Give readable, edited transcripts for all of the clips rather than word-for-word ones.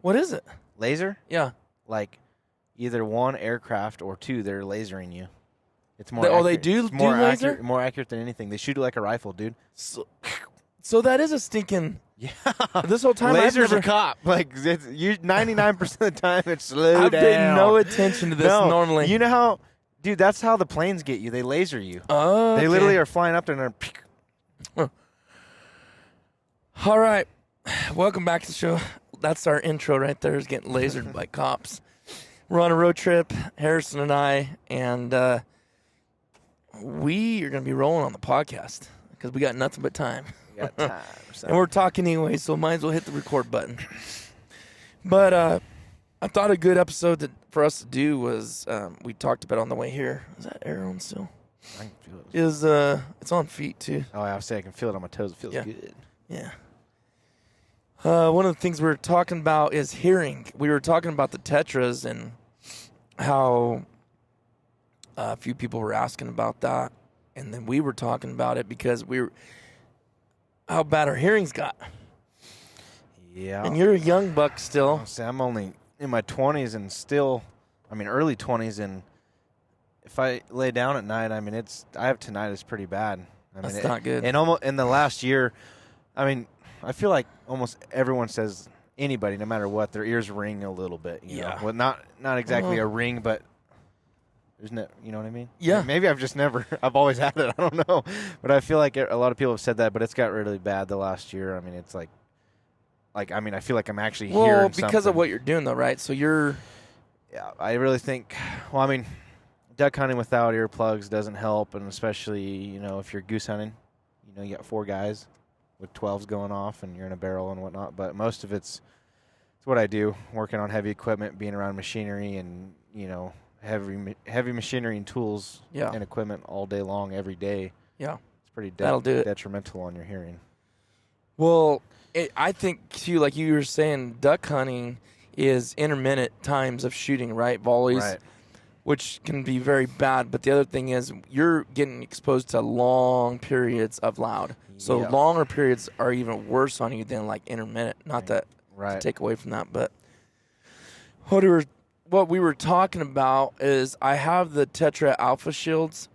What is it? Laser? Yeah. Like either one, aircraft, or two, they're lasering you. It's more. They do laser? More accurate than anything. They shoot it like a rifle, dude. So that is a stinking. Yeah. This whole time, laser's a cop. Like 99% of the time, it's slow I've down. paid no attention to this normally. You know how, dude? That's how the planes get you. They laser you. Oh. They literally are flying up there and they're. All right, welcome back to the show. That's our intro right there. Is getting lasered by cops. We're on a road trip, Harrison and I, and we are going to be rolling on the podcast because we got nothing but time. We got time. And we're talking anyway, so might as well hit the record button. But I thought a good episode for us to do was we talked about on the way here. Is that air on still? I can feel it. It's on feet too. Oh, I was saying I can feel it on my toes. It feels good. Yeah. One of the things we were talking about is hearing. We were talking about the Tetras and how a few people were asking about that, and then we were talking about it because how bad our hearings got. Yeah. And you're a young buck still. See, I'm only in my 20s and still, early 20s, and if I lay down at night, I have tinnitus pretty bad. That's not good. And almost in the last year, I feel like almost everyone says anybody, no matter what, their ears ring a little bit. You know? Well, not exactly a ring, but there's no, you know what I mean? Yeah. Maybe I've always had it. I don't know, but I feel like a lot of people have said that. But it's got really bad the last year. It's like I feel like I'm actually hearing something. Well, because of what you're doing, though, right? So you're. Yeah, I really think. Well, duck hunting without earplugs doesn't help, and especially if you're goose hunting, you got 4 guys with 12s going off and you're in a barrel and whatnot, but most of it's what I do, working on heavy equipment, being around machinery and, heavy machinery and tools and equipment all day long, every day. Yeah. It's pretty detrimental on your hearing. Well, I think, too, like you were saying, duck hunting is intermittent times of shooting, right? Volleys. Right. Which can be very bad, but the other thing is you're getting exposed to long periods of loud. So longer periods are even worse on you than like intermittent. Not that to take away from that, but what we were talking about is I have the Tetra Alpha Shields,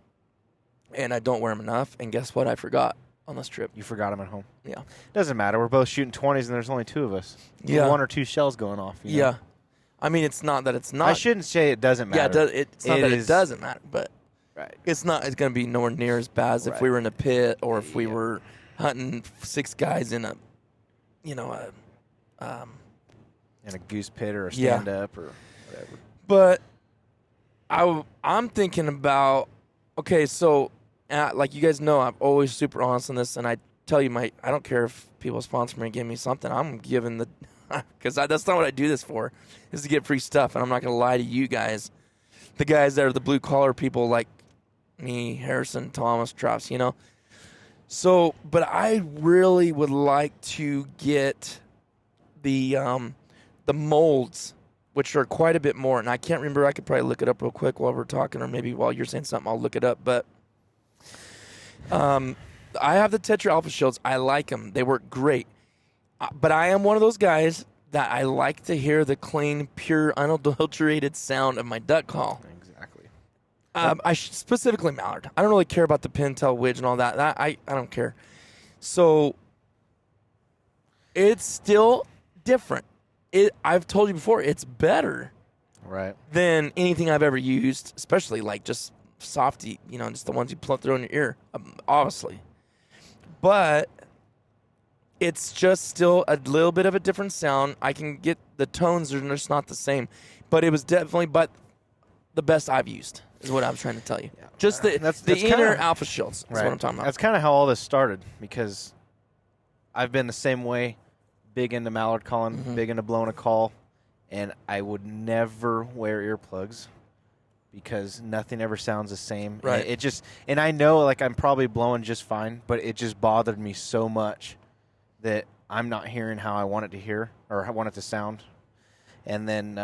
and I don't wear them enough. And guess what? I forgot on this trip. You forgot them at home. Yeah, doesn't matter. We're both shooting 20s, and there's only 2 of us. Yeah, 1 or 2 shells going off. Yeah. It's not that it's not. I shouldn't say it doesn't matter. Yeah, it's not that it doesn't matter, but it's not. It's going to be nowhere near as bad as if we were in a pit or if we were hunting 6 guys in in a goose pit or a stand up or whatever. But I'm thinking about so like you guys know, I'm always super honest on this, and I tell you I don't care if people sponsor me and give me something. I'm giving because that's not what I do this for, is to get free stuff. And I'm not going to lie to you guys, the guys that are the blue collar people like me, Harrison, Thomas, Travis, So, but I really would like to get the molds, which are quite a bit more. And I can't remember. I could probably look it up real quick while we're talking, or maybe while you're saying something, I'll look it up. But I have the Tetra Alpha Shields. I like them. They work great. But I am one of those guys that I like to hear the clean, pure, unadulterated sound of my duck call. Exactly. I specifically mallard. I don't really care about the pintail wedge and all that. I don't care. So it's still different. I've told you before, it's better than anything I've ever used, especially like just softy, just the ones you throw in your ear, obviously. But it's just still a little bit of a different sound. I can get the tones are just not the same, but it was definitely the best I've used is what I was trying to tell you. Yeah. Just the inner Alpha Shields is what I'm talking about. That's kind of how all this started, because I've been the same way, big into mallard calling, big into blowing a call, and I would never wear earplugs because nothing ever sounds the same. Right. And I know like I'm probably blowing just fine, but it just bothered me so much that I'm not hearing how I want it to hear or I want it to sound. And then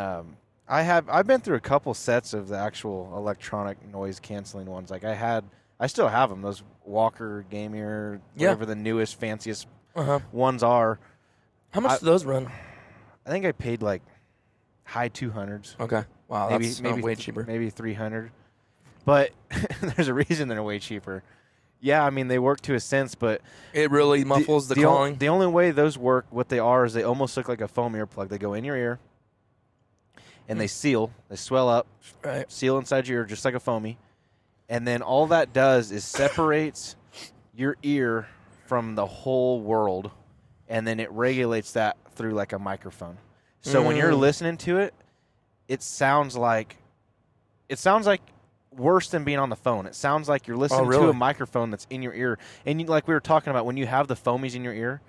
I've been through a couple sets of the actual electronic noise canceling ones. Like I still have them, those Walker Game Ear, whatever the newest, fanciest ones are. How much do those run? I think I paid like high 200s. Okay. Wow, that's way cheaper. Maybe 300. But there's a reason they're way cheaper. Yeah, I mean, they work to a sense, but it really muffles the calling. The only way those work, what they are, is they almost look like a foam earplug. They go in your ear, and they seal. They swell up, right. Seal inside your ear just like a foamy. And then all that does is separates your ear from the whole world, and then it regulates that through like a microphone. So when you're listening to it, it sounds like worse than being on the phone. It sounds like you're listening to a microphone that's in your ear. And like we were talking about, when you have the foamies in your ear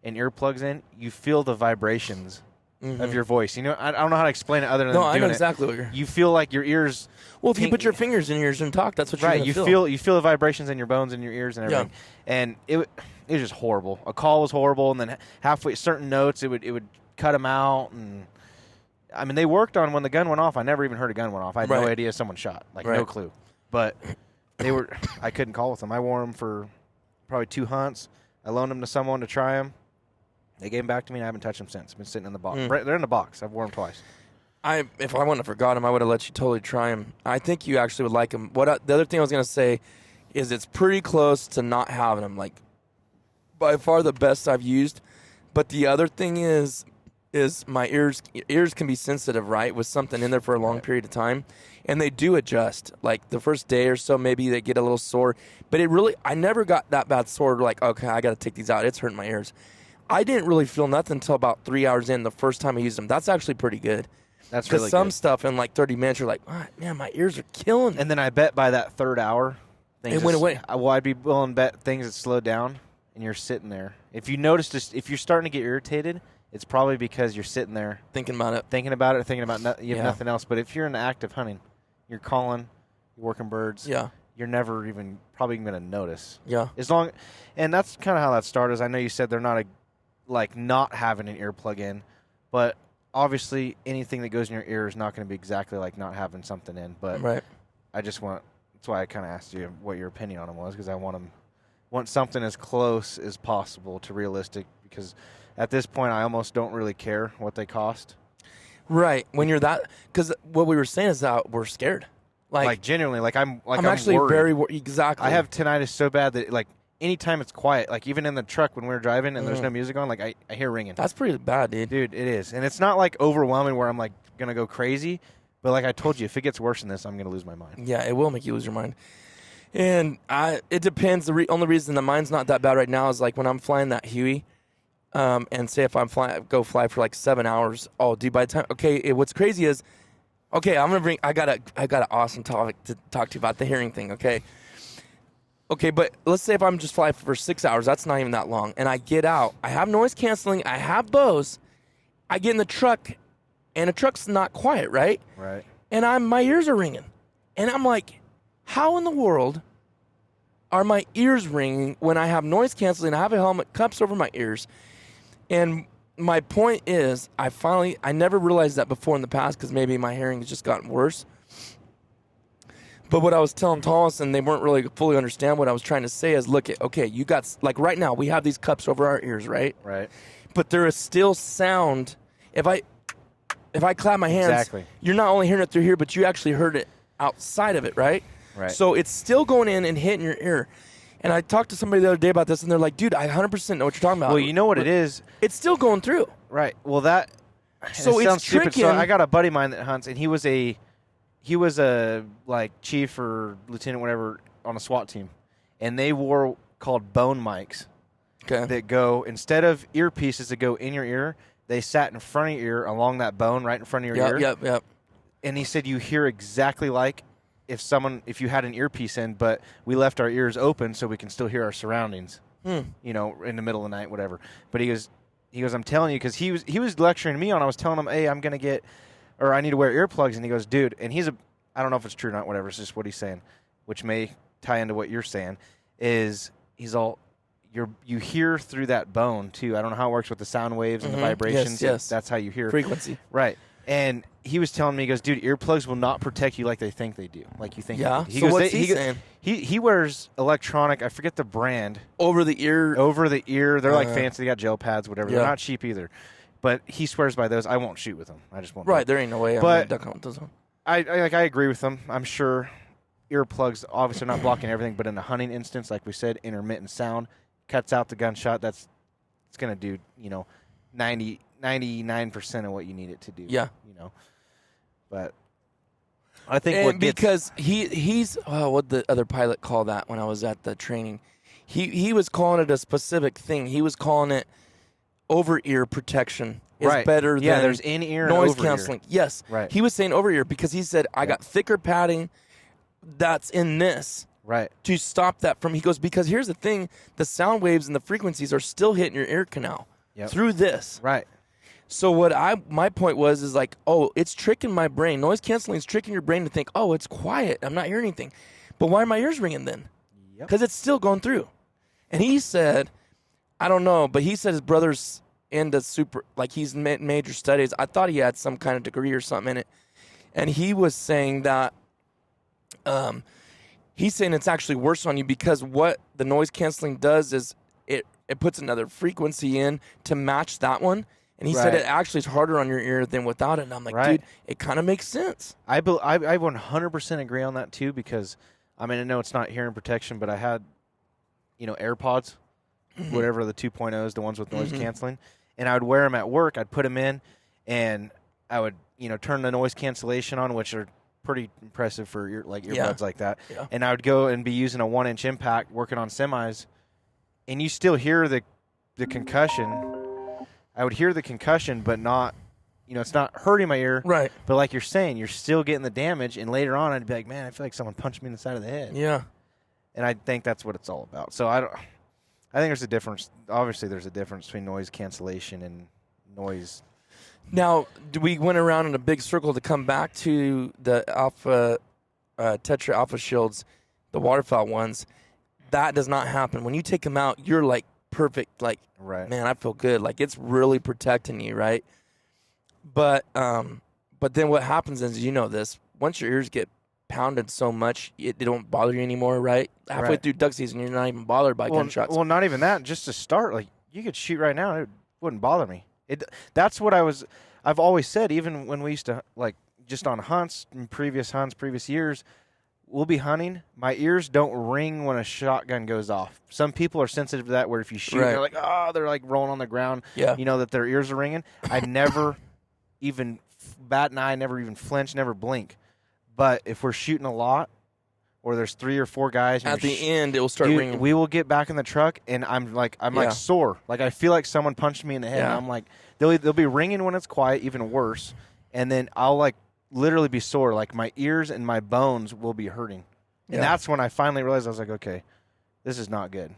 and earplugs in, you feel the vibrations of your voice. You know, I don't know how to explain it other than doing I know exactly what you're. You feel like your ears. Well, if you put your fingers in your ears and talk, that's what you're right. You feel. You feel the vibrations in your bones and your ears and everything. Yeah. And it was just horrible. A call was horrible, and then halfway certain notes it would cut them out. And I mean, they worked on when the gun went off. I never even heard a gun went off. I had no idea someone shot. Like no clue. But they were. I couldn't call with them. I wore them for probably 2 hunts. I loaned them to someone to try them. They gave them back to me, and I haven't touched them since. Been sitting in the box. They're in the box. I've worn them twice. If I wouldn't have forgot them, I would have let you totally try them. I think you actually would like them. The other thing I was going to say is it's pretty close to not having them. Like, by far the best I've used. But the other thing is my ears can be sensitive, right, with something in there for a long period of time. And they do adjust. Like, the first day or so, maybe they get a little sore. But I never got that bad sore, like, okay, I got to take these out. It's hurting my ears. I didn't really feel nothing until about 3 hours in the first time I used them. That's actually pretty good. That's really good. Because some stuff in like 30 minutes, you're like, oh, man, my ears are killing me. And then I bet by that third hour, it went away. Well, I'd be willing to bet things that slowed down, and you're sitting there. If you notice, if you're starting to get irritated, it's probably because you're sitting there. Thinking about it. Thinking about you have nothing else. But if you're in the act of hunting, you're calling, you're working birds. Yeah. You're never even probably going to notice. Yeah. And that's kind of how that started. I know you said they're not not having an earplug in, but obviously anything that goes in your ear is not going to be exactly like not having something in. But that's why I kind of asked you what your opinion on them was, because I want something as close as possible to realistic, because at this point I almost don't really care what they cost. Right. When you're that, because what we were saying is that we're scared. Like genuinely, I'm actually worried. very worried. Exactly. I have tinnitus so bad that anytime it's quiet, like even in the truck when we're driving and there's no music on, like I hear ringing. That's pretty bad, dude. Dude, it is. And it's not like overwhelming where I'm like going to go crazy, but like I told you, if it gets worse than this, I'm going to lose my mind. Yeah, it will make you lose your mind. And it depends. The only reason that mine's not that bad right now is like when I'm flying that Huey, and say if I'm go fly for like 7 hours. Oh, dude, by the time, okay, what's crazy is, okay, I got an awesome topic to talk to you about the hearing thing, okay? Okay, but let's say if I'm just flying for 6 hours, that's not even that long, and I get out. I have noise canceling. I have Bose. I get in the truck, and the truck's not quiet, right? Right. And my ears are ringing. And I'm like, how in the world are my ears ringing when I have noise canceling? I have a helmet, cups over my ears. And my point is, I never realized that before in the past, because maybe my hearing has just gotten worse. But what I was telling Thomas, and they weren't really fully understand what I was trying to say, is you got, like right now, we have these cups over our ears, right? Right. But there is still sound. If I clap my hands, you're not only hearing it through here, but you actually heard it outside of it, right? Right. So it's still going in and hitting your ear. And I talked to somebody the other day about this, and they're like, dude, I 100% know what you're talking about. Well, you know what it is? It's still going through. Right. Well, that so sounds it's tricking. Stupid. So I got a buddy of mine that hunts, and he was a like chief or lieutenant, whatever, on a SWAT team, and they wore called bone mics. Okay. That go, instead of earpieces that go in your ear, they sat in front of your ear along that bone right in front of your ear. Yep. And he said you hear exactly like if you had an earpiece in, but we left our ears open so we can still hear our surroundings. You know, in the middle of the night, whatever. But he goes, I'm telling you, because he was lecturing me on. I was telling him, hey, I'm gonna get, or I need to wear earplugs, and he goes, dude, and I don't know if it's true or not, whatever. It's just what he's saying, which may tie into what you're saying. You hear through that bone too. I don't know how it works with the sound waves and the vibrations. Yes. That's how you hear frequency. Right. And he was telling me, he goes, dude, earplugs will not protect you like they think they do. Like you think. Yeah. He so goes, what's he saying? He wears electronic. I forget the brand. Over the ear. They're like fancy. They got gel pads, whatever. Yeah. They're not cheap either. But he swears by those. I won't shoot with them. I just won't. Right, there ain't no way I'm But- going to duck hunt with those on. I agree with them. I'm sure earplugs obviously are not blocking everything, but in a hunting instance, like we said, intermittent sound cuts out the gunshot. It's going to do, 99% of what you need it to do. Yeah. But I think because he's what the other pilot called that when I was at the training. He was calling it a specific thing. He was calling it over ear protection is better than there's in-ear and noise over-ear. canceling. Yes. Right. He was saying over ear because he said I got thicker padding that's in this. Right. To stop that from, he goes, because here's the thing, the sound waves and the frequencies are still hitting your ear canal through this. Right. So my point was is like, oh, it's tricking my brain. Noise canceling is tricking your brain to think, oh, it's quiet. I'm not hearing anything. But why are my ears ringing then? Because it's still going through. And he said, I don't know, but he said his brother's into he's major studies. I thought he had some kind of degree or something in it. And he was saying that, he's saying it's actually worse on you because what the noise canceling does is it puts another frequency in to match that one. And he said it actually is harder on your ear than without it. And I'm like, dude, it kind of makes sense. I 100% agree on that too because, I know it's not hearing protection, but I had, AirPods, whatever the 2.0s, the ones with noise canceling. And I would wear them at work. I'd put them in, and I would, turn the noise cancellation on, which are pretty impressive for earbuds like that. Yeah. And I would go and be using a 1-inch impact, working on semis, and you still hear the concussion. I would hear the concussion, but not, it's not hurting my ear. Right. But like you're saying, you're still getting the damage, and later on I'd be like, man, I feel like someone punched me in the side of the head. Yeah. And I think that's what it's all about. So I think there's a difference. Obviously, there's a difference between noise cancellation and noise. Now, we went around in a big circle to come back to the Tetra Alpha Shields, the waterfowl ones. That does not happen. When you take them out, you're like perfect. Like, man, I feel good. Like it's really protecting you, right? But then what happens is, this, once your ears get pounded so much, they don't bother you anymore, right? Halfway through duck season, you're not even bothered by gunshots. Well, not even that. Just to start, like you could shoot right now, and it wouldn't bother me. That's what I've always said. Even when we used to just on hunts, in previous years, we'll be hunting. My ears don't ring when a shotgun goes off. Some people are sensitive to that. Where if you shoot, they're like, they're like rolling on the ground. Yeah, that their ears are ringing. I never even bat an eye, never even flinch, never blink. But if we're shooting a lot, or there's 3 or 4 guys, at the end it will start ringing. We will get back in the truck, and I'm like sore. Like I feel like someone punched me in the head. And I'm like, they'll be ringing when it's quiet, even worse. And then I'll literally be sore. Like my ears and my bones will be hurting. And that's when I finally realized I was like, okay, this is not good.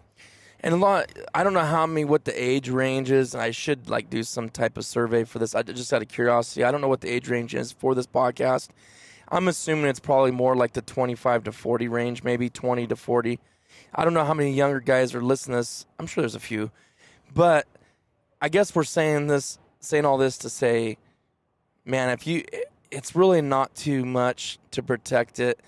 And I don't know what the age range is. And I should do some type of survey for this. I just out of curiosity, I don't know what the age range is for this podcast. I'm assuming it's probably more like the 25 to 40 range, maybe 20 to 40. I don't know how many younger guys are listening to this. I'm sure there's a few. But I guess we're saying all this to say, man, it's really not too much to protect it.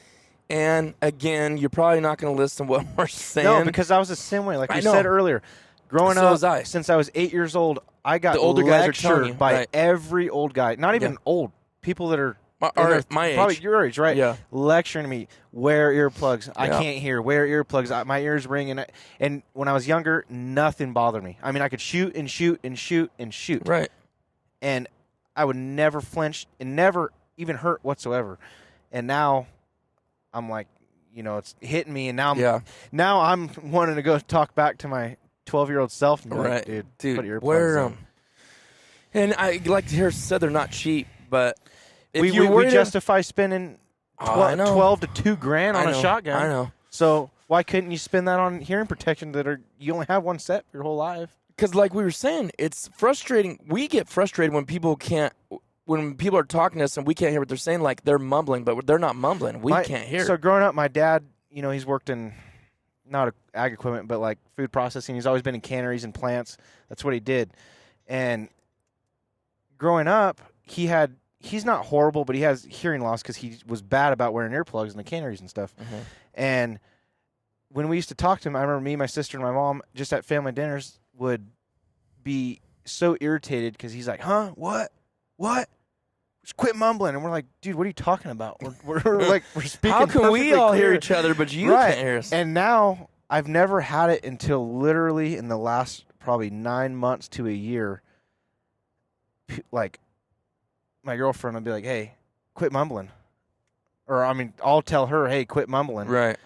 And again, you're probably not going to listen to what we're saying. No, because I was the same way. Like we said earlier, growing up, since I was 8 years old, I got lectured by every old guy. Not even old. People that are my age. Probably your age, right? Yeah. Lecturing me, wear earplugs. I can't hear. Wear earplugs. My ears ring. And when I was younger, nothing bothered me. I could shoot and shoot and shoot and shoot. Right. And I would never flinch and never even hurt whatsoever. And now I'm like, it's hitting me. And now I'm wanting to go talk back to my 12-year-old self. And like, dude, put earplugs wear on. And I like to hear said they're not cheap, but we justify spending 12 to $2,000 on a shotgun. I know. So why couldn't you spend that on hearing protection you only have one set your whole life? Because like we were saying, it's frustrating. We get frustrated when people are talking to us and we can't hear what they're saying. Like they're mumbling, but they're not mumbling. We can't hear. So growing up, my dad, he's worked in not ag equipment, but food processing. He's always been in canneries and plants. That's what he did. And growing up, he's not horrible, but he has hearing loss because he was bad about wearing earplugs in the canneries and stuff. Mm-hmm. And when we used to talk to him, I remember me, my sister, and my mom, just at family dinners, would be so irritated because he's like, huh, what? Just quit mumbling. And we're like, dude, what are you talking about? We're speaking. How can we all hear clear. each other, but you Right. can't hear us? And now I've never had it until literally in the last probably 9 months to a year. Like, my girlfriend will be like, hey, quit mumbling. Or, I mean, I'll tell her, hey, quit mumbling. Right.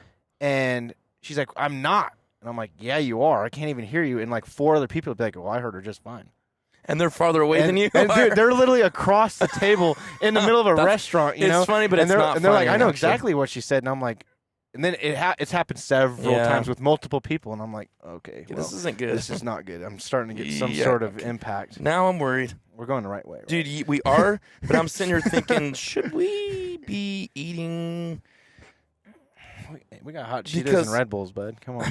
And she's like, I'm not. And I'm like, yeah, you are. I can't even hear you. And like 4 other people will be like, well, I heard her just fine. And they're farther away than you And are. they're literally across the table in the middle of a restaurant, you know? It's funny, but and it's not And they're like, funny, I know actually. exactly what she said. And I'm like, and then it's happened several times with multiple people. And I'm like, okay, well, This isn't good. This is not good. I'm starting to get some Yeah. sort of impact. Now I'm worried. We're going the right way. Right? Dude, we are, but I'm sitting here thinking, should we be eating? We got hot Cheetos Because- and Red Bulls, bud. Come on.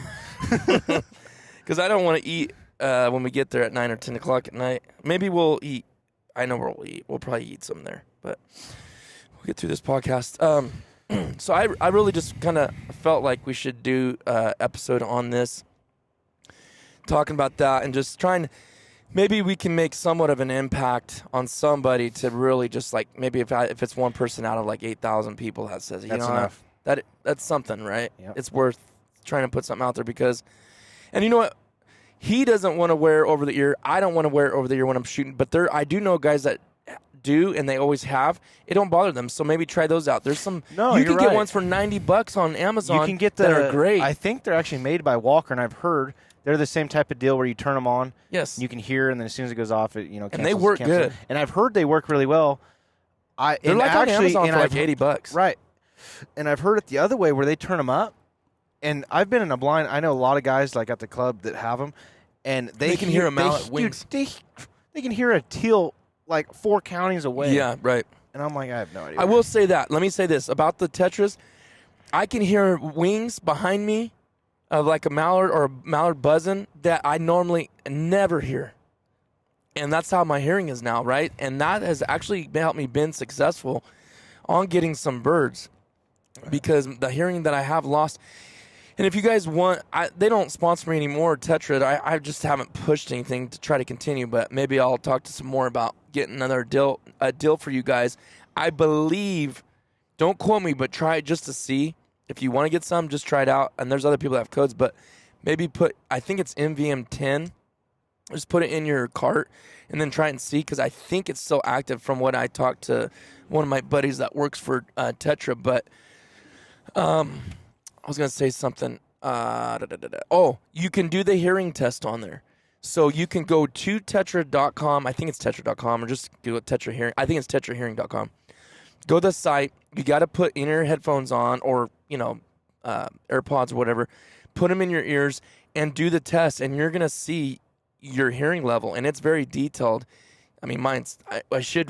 Because I don't want to eat when we get there at 9 or 10 o'clock at night. Maybe we'll eat. I know where we'll eat. We'll probably eat some there, but we'll get through this podcast. So I really just kind of felt like we should do an episode on this, talking about that and just trying. Maybe we can make somewhat of an impact on somebody to really just like maybe if it's one person out of like 8,000 people that says, That's enough. That's something, right? Yep. It's worth trying to put something out there because, and you know what? He doesn't want to wear over the ear. I don't want to wear it over the ear when I'm shooting. But I do know guys that do, and they always have. It don't bother them. So maybe try those out. There's some. No, you you're can get right. ones for $90 on Amazon. You can get that are great. I think they're actually made by Walker, and I've heard they're the same type of deal where you turn them on. Yes. You can hear, and then as soon as it goes off, it And they work good. And I've heard they work really well. They're like on Amazon for like $80. Right. And I've heard it the other way where they turn them up. And I've been in a blind. I know a lot of guys like at the club that have them, and they can hear a mallet wings. Dude, they can hear a teal like 4 counties away. Yeah, right. And I'm like, I have no idea. I will say that. Let me say this about the Tetras. I can hear wings behind me of like a mallard or a mallard buzzing that I normally never hear. And that's how my hearing is now, right? And that has actually helped me been successful on getting some birds because the hearing that I have lost. And if you guys want, they don't sponsor me anymore, Tetra. I just haven't pushed anything to try to continue, but maybe I'll talk to some more about getting another deal for you guys. I believe, don't quote me, but try it just to see. If you want to get some, just try it out. And there's other people that have codes, but maybe I think it's MVM 10. Just put it in your cart and then try and see because I think it's still active from what I talked to one of my buddies that works for Tetra. But I was going to say something. Oh, you can do the hearing test on there. So you can go to tetra.com. I think it's tetra.com or just do it Tetra Hearing. I think it's tetrahearing.com. Go to the site. You got to put in-ear headphones on or, AirPods or whatever. Put them in your ears and do the test, and you're going to see your hearing level, and it's very detailed. I mean, mine's. We should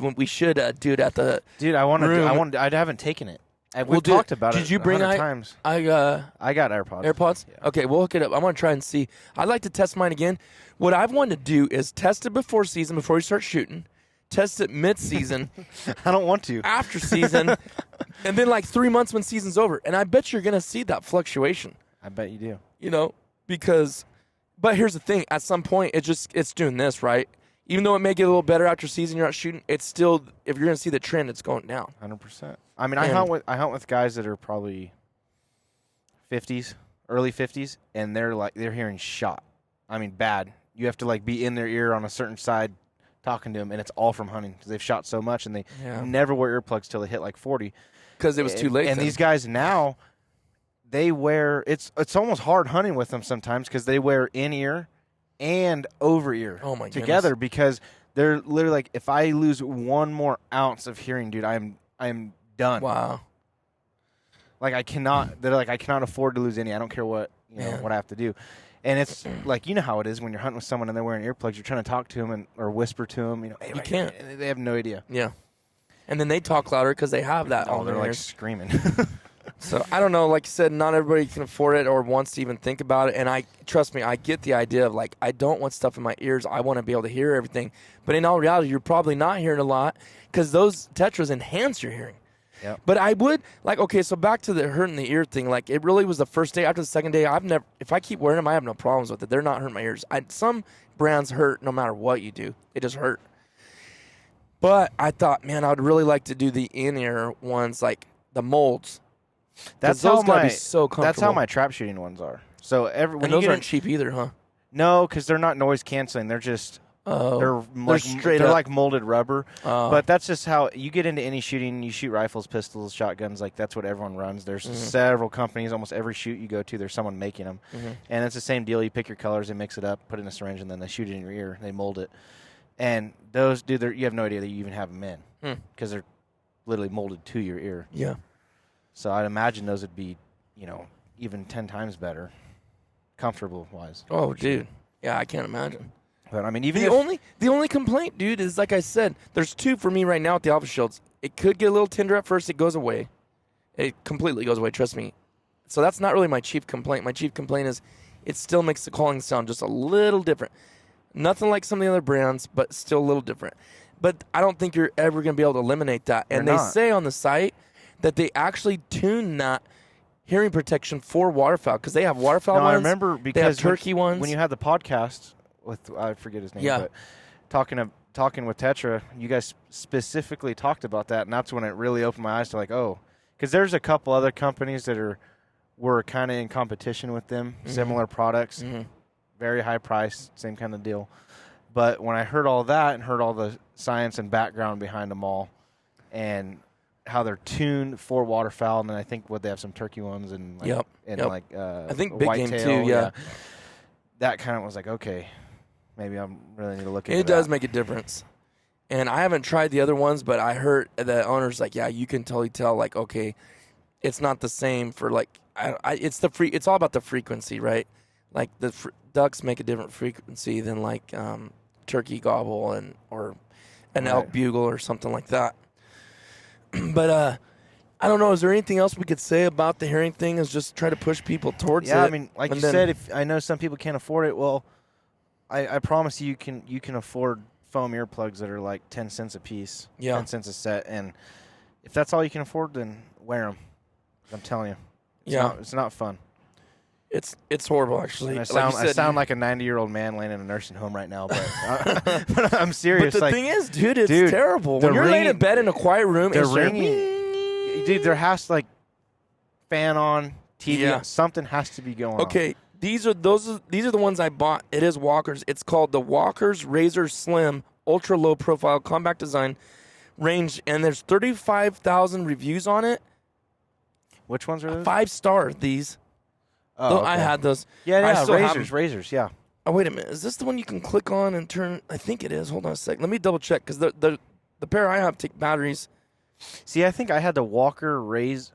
do it at the. Dude, I want to. room. I haven't taken it. We've We'll do talked it. about it. Did you bring 100 times? I got AirPods. AirPods? Yeah. Okay, we'll hook it up. I want to try and see. I'd like to test mine again. What I've wanted to do is test it before season, before we start shooting. Test it mid-season, I don't want to. after season, and then like 3 months when season's over. And I bet you're going to see that fluctuation. I bet you do. Because, but here's the thing. At some point, it's doing this, right? Even though it may get a little better after season, you're not shooting, it's still, if you're going to see the trend, it's going down. 100%. I mean, I hunt with guys that are probably 50s, early 50s, and they're hearing shot. I mean, bad. You have to like be in their ear on a certain side talking to them, and it's all from hunting because they've shot so much, and they never wear earplugs till they hit like 40. Because it was too late. And these guys now, they wear, it's almost hard hunting with them sometimes because they wear in-ear and over-ear together because they're literally like, if I lose 1 more ounce of hearing, dude, I'm done. Wow. Like I cannot afford to lose any. I don't care what what I have to do. And it's like, you know how it is when you're hunting with someone and they're wearing earplugs. You're trying to talk to them or whisper to them. Hey, you can't. And they have no idea. Yeah. And then they talk louder because they have that on they're their like ears. screaming. So I don't know. Like you said, not everybody can afford it or wants to even think about it. And trust me, I get the idea of like, I don't want stuff in my ears. I want to be able to hear everything. But in all reality, you're probably not hearing a lot because those Tetras enhance your hearing. Yep. But I would like, okay, so back to the hurting the ear thing. Like, it really was the first day. After the second day, if I keep wearing them, I have no problems with it. They're not hurting my ears. Some brands hurt no matter what you do. It just hurt. But I thought, man, I would really like to do the in-ear ones, like the molds. That's those how gotta be so comfortable. That's how my trap shooting ones are. So when those aren't cheap either, huh? No, because they're not noise canceling. They're just they're like molded rubber. But that's just how you get into any shooting. You shoot rifles, pistols, shotguns. Like, that's what everyone runs. There's several companies. Almost every shoot you go to, there's someone making them, and it's the same deal. You pick your colors, they mix it up, put it in a syringe, and then they shoot it in your ear. They mold it, and those you have no idea that you even have them in because they're literally molded to your ear. Yeah. So I'd imagine those would be, even 10 times better, comfortable wise. Oh, dude. Yeah, I can't imagine. But I mean, even the only complaint, dude, is like I said, there's two for me right now with the Alpha Shields. It could get a little tender at first. It goes away. It completely goes away. Trust me. So that's not really my chief complaint. My chief complaint is it still makes the calling sound just a little different. Nothing like some of the other brands, but still a little different. But I don't think you're ever going to be able to eliminate that. And they say on the site that they actually tune that hearing protection for waterfowl because they have waterfowl ones. I remember because they have turkey ones. When you had the podcast with, I forget his name, but talking with Tetra, you guys specifically talked about that, and that's when it really opened my eyes to like, oh, because there's a couple other companies that were kind of in competition with them, similar products, very high price, same kind of deal. But when I heard all that and heard all the science and background behind them all, and how they're tuned for waterfowl, and then I think they have some turkey ones and I think big game too. Yeah, that kind of was like, okay, maybe I really need to look into it. Does make a difference, and I haven't tried the other ones, but I heard the owners like, yeah, you can totally tell. Like, okay, it's not the same for like it's all about the frequency, right? Like the ducks make a different frequency than like turkey gobble or an elk bugle or something like that. But I don't know. Is there anything else we could say about the hearing thing? Is just try to push people towards it. Yeah, I mean, like you said, if I know some people can't afford it. Well, I promise you can afford foam earplugs that are like 10 cents a piece, 10 cents a set, and if that's all you can afford, then wear them. I'm telling you, it's not fun. It's horrible, actually. I sound like a 90-year-old man laying in a nursing home right now, but I'm serious. But the thing is, dude, it's terrible. When you're laying in bed in a quiet room, it's ringing. Dude, there has to, like, fan on, TV, something has to be going on. Okay, these are the ones I bought. It is Walker's. It's called the Walker's Razor Slim Ultra Low Profile Compact Design Range, and there's 35,000 reviews on it. Which ones are those? 5-star, these. Oh, okay. I had those. Yeah, razors, yeah. Oh, wait a minute. Is this the one you can click on and turn? I think it is. Hold on a sec. Let me double check because the pair I have take batteries. See, I think I had the Walker Razor.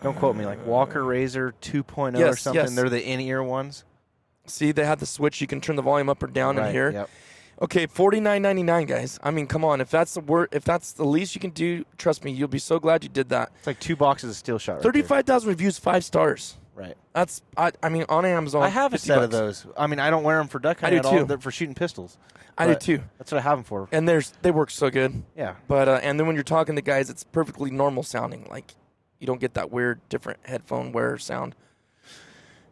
Don't quote me. Like Walker Razor 2.0 or something. Yes. They're the in-ear ones. See, they have the switch. You can turn the volume up or down in here. Yep. Okay, $49.99, guys. I mean, come on. If that's the least you can do, trust me, you'll be so glad you did that. It's like 2 boxes of Steel Shot. Right 35,000 reviews, 5 stars. Right. That's I mean on Amazon. I have a set of those. I mean, I don't wear them for duck hunting at all. They're for shooting pistols. I do too. That's what I have them for. And they work so good. Yeah. But and then when you're talking to guys, it's perfectly normal sounding. Like you don't get that weird different headphone wear sound.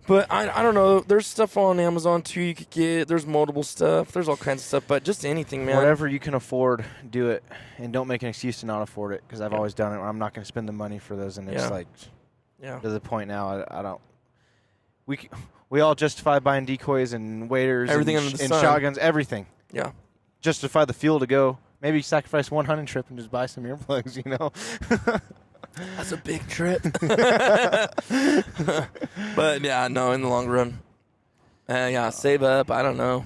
But I don't know. There's stuff on Amazon too. You could get. There's moldable stuff. There's all kinds of stuff. But just anything, man. Whatever you can afford, do it, and don't make an excuse to not afford it. Because I've always done it. I'm not going to spend the money for those, and it's like. Yeah. To the point now, I don't. We all justify buying decoys and waders and shotguns, everything. Yeah. Justify the fuel to go. Maybe sacrifice one hunting trip and just buy some earplugs, you know? That's a big trip. But, yeah, no, in the long run. Save up. I don't know.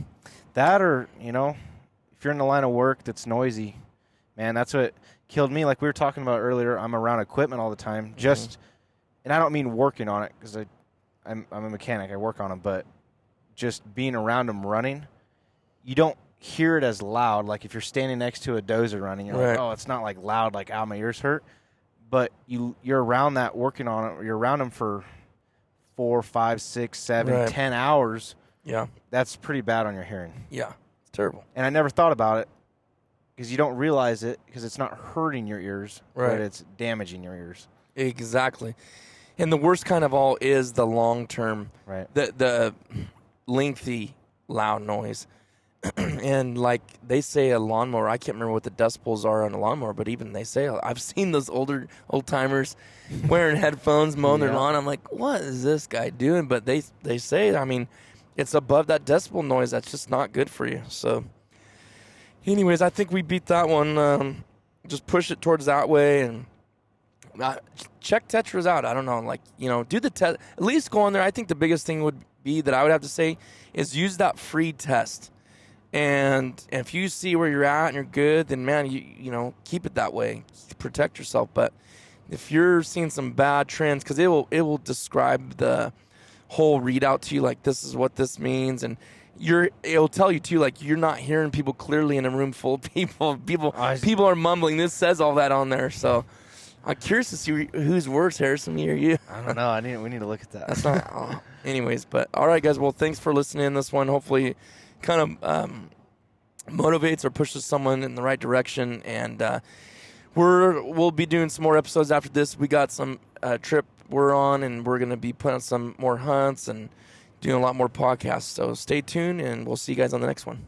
That or, if you're in the line of work that's noisy, man, that's what killed me. Like we were talking about earlier, I'm around equipment all the time. And I don't mean working on it because I'm a mechanic. I work on them. But just being around them running, you don't hear it as loud. Like if you're standing next to a dozer running, you're like, oh, it's not like loud, like, ow, my ears hurt. But you're around that working on it. You're around them for 4, 5, 6, 7, 10 hours. Yeah. That's pretty bad on your hearing. Yeah. It's terrible. And I never thought about it because you don't realize it because it's not hurting your ears, Right. but it's damaging your ears. Exactly. And the worst kind of all is the long-term, Right. the lengthy loud noise. And like they say a lawnmower, I can't remember what the decibels are on a lawnmower, but even they say, I've seen those old-timers wearing headphones, mowing their lawn. I'm like, what is this guy doing? But they say, I mean, it's above that decibel noise. That's just not good for you. So anyways, I think we beat that one. Just push it towards that way and check Tetras out. I don't know, like, do the test. At least go on there. I think the biggest thing would be that I would have to say is use that free test. And if you see where you're at and you're good, then man, you keep it that way. Protect yourself. But if you're seeing some bad trends, because it will describe the whole readout to you, like this is what this means, and it'll tell you too, like you're not hearing people clearly in a room full of people. People are mumbling. This says all that on there. So I'm curious to see who's worse, Harrison, me or you. I don't know. We need to look at that. That's not. Anyways, but all right, guys. Well, thanks for listening in this one. Hopefully, kind of motivates or pushes someone in the right direction. And we'll be doing some more episodes after this. We got some trip we're on, and we're going to be putting on some more hunts and doing a lot more podcasts. So stay tuned, and we'll see you guys on the next one.